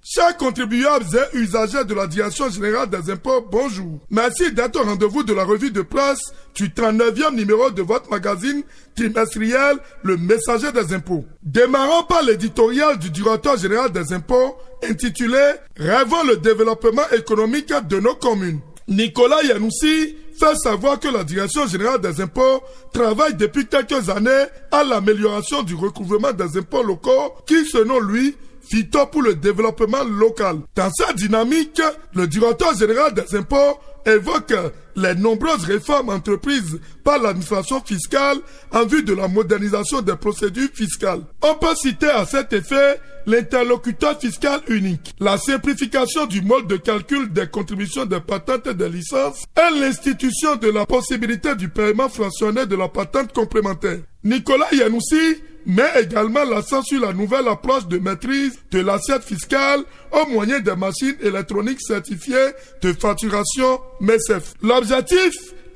Chers contribuables et usagers de la Direction générale des impôts, bonjour. Merci d'être au rendez-vous de la revue de presse du 39e numéro de votre magazine trimestriel, Le Messager des impôts. Démarrons par l'éditorial du directeur général des impôts intitulé « Rêvons le développement économique de nos communes ». Nicolas Yanoussi fait savoir que la Direction générale des impôts travaille depuis quelques années à l'amélioration du recouvrement des impôts locaux qui, selon lui, FITO pour le développement local. Dans cette dynamique, le directeur général des impôts évoque les nombreuses réformes entreprises par l'administration fiscale en vue de la modernisation des procédures fiscales. On peut citer à cet effet l'interlocuteur fiscal unique, la simplification du mode de calcul des contributions des patentes et des licences et l'institution de la possibilité du paiement fractionné de la patente complémentaire. Nicolas Yanoussi met également l'accent sur la nouvelle approche de maîtrise de l'assiette fiscale au moyen des machines électroniques certifiées de facturation MESEF. L'objectif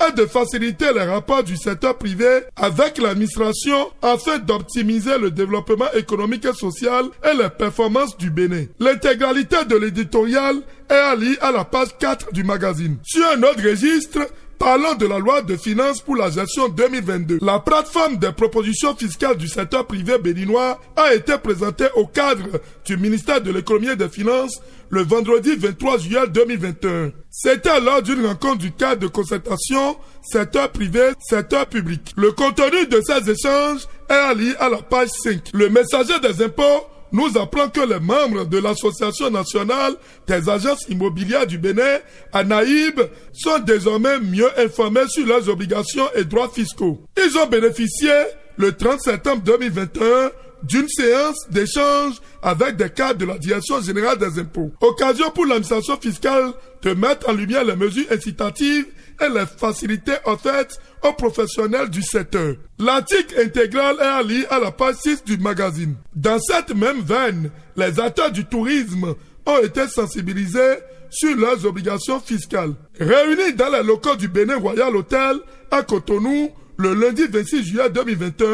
est de faciliter les rapports du secteur privé avec l'administration afin d'optimiser le développement économique et social et les performances du Bénin. L'intégralité de l'éditorial est à lire à la page 4 du magazine. Sur un autre registre, parlons de la loi de finances pour la gestion 2022. La plateforme des propositions fiscales du secteur privé béninois a été présentée au cadre du ministère de l'économie et des finances le vendredi 23 juillet 2021. C'était lors d'une rencontre du cadre de concertation secteur privé, secteur public. Le contenu de ces échanges est à lire à la page 5. Le messager des impôts nous apprend que les membres de l'Association nationale des agences immobilières du Bénin, ANAIB, sont désormais mieux informés sur leurs obligations et droits fiscaux. Ils ont bénéficié, le 30 septembre 2021, d'une séance d'échange avec des cadres de la Direction générale des impôts. Occasion pour l'administration fiscale de mettre en lumière les mesures incitatives et les facilités offertes aux professionnels du secteur. L'article intégral est à lire à la page 6 du magazine. Dans cette même veine, les acteurs du tourisme ont été sensibilisés sur leurs obligations fiscales. Réunis dans les locaux du Bénin Royal Hotel à Cotonou, le lundi 26 juillet 2021,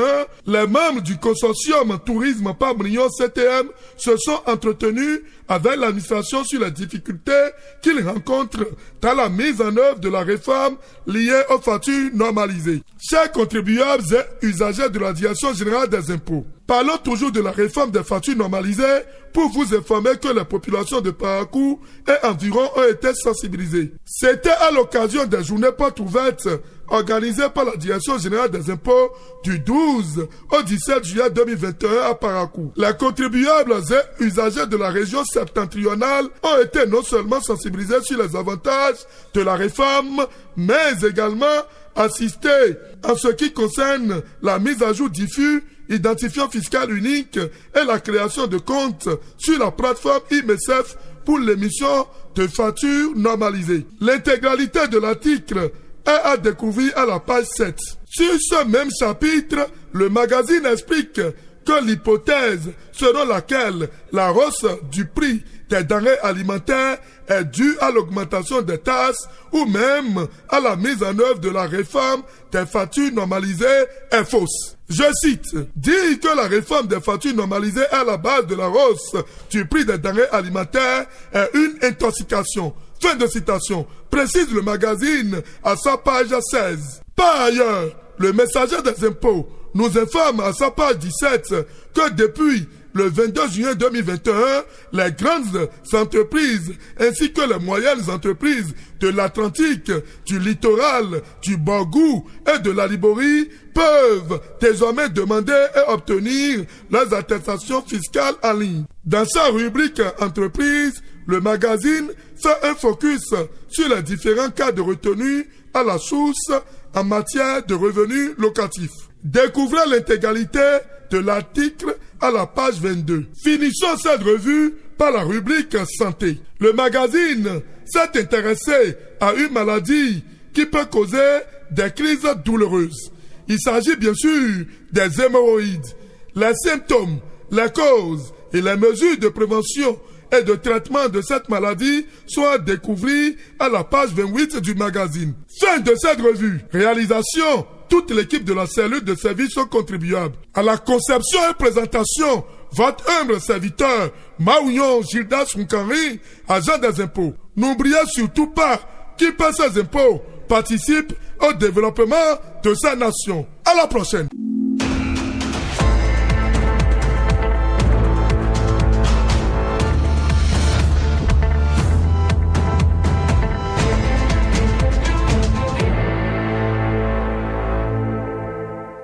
les membres du consortium Tourisme par Million CTM se sont entretenus avec l'administration sur les difficultés qu'ils rencontrent dans la mise en œuvre de la réforme liée aux factures normalisées. Chers contribuables et usagers de la Direction générale des impôts, parlons toujours de la réforme des factures normalisées pour vous informer que les populations de Parakou et environ ont été sensibilisées. C'était à l'occasion des journées portes ouvertes organisées par la Direction générale des impôts du 12 au 17 juillet 2021 à Parakou. Les contribuables et usagers de la région septentrionale ont été non seulement sensibilisés sur les avantages de la réforme, mais également assistés en ce qui concerne la mise à jour diffus, identifiant fiscal unique et la création de comptes sur la plateforme IMESEF pour l'émission de factures normalisées. L'intégralité de l'article est à découvrir à la page 7. Sur ce même chapitre, le magazine explique que l'hypothèse selon laquelle la hausse du prix des denrées alimentaires est due à l'augmentation des taxes ou même à la mise en œuvre de la réforme des factures normalisées est fausse. Je cite, « Dire que la réforme des factures normalisées est à la base de la hausse du prix des denrées alimentaires est une intoxication. » Fin de citation, précise le magazine à sa page 16. Par ailleurs, le messager des impôts nous informe à sa page 17 que depuis le 22 juin 2021, les grandes entreprises ainsi que les moyennes entreprises de l'Atlantique, du littoral, du Borgou et de la Liborie peuvent désormais demander et obtenir leurs attestations fiscales en ligne. Dans sa rubrique entreprise, le magazine fait un focus sur les différents cas de retenue à la source en matière de revenus locatifs. Découvrez l'intégralité de l'article à la page 22. Finissons cette revue par la rubrique santé. Le magazine s'est intéressé à une maladie qui peut causer des crises douloureuses. Il s'agit bien sûr des hémorroïdes. Les symptômes, les causes et les mesures de prévention et de traitement de cette maladie sont à découvrir à la page 28 du magazine. Fin de cette revue. Réalisation, toute l'équipe de la cellule de service aux contribuables. À la conception et présentation, votre humble serviteur, Maouillon Gildas Moukanri, agent des impôts. N'oubliez surtout pas qui paie ses impôts participe au développement de sa nation. À la prochaine.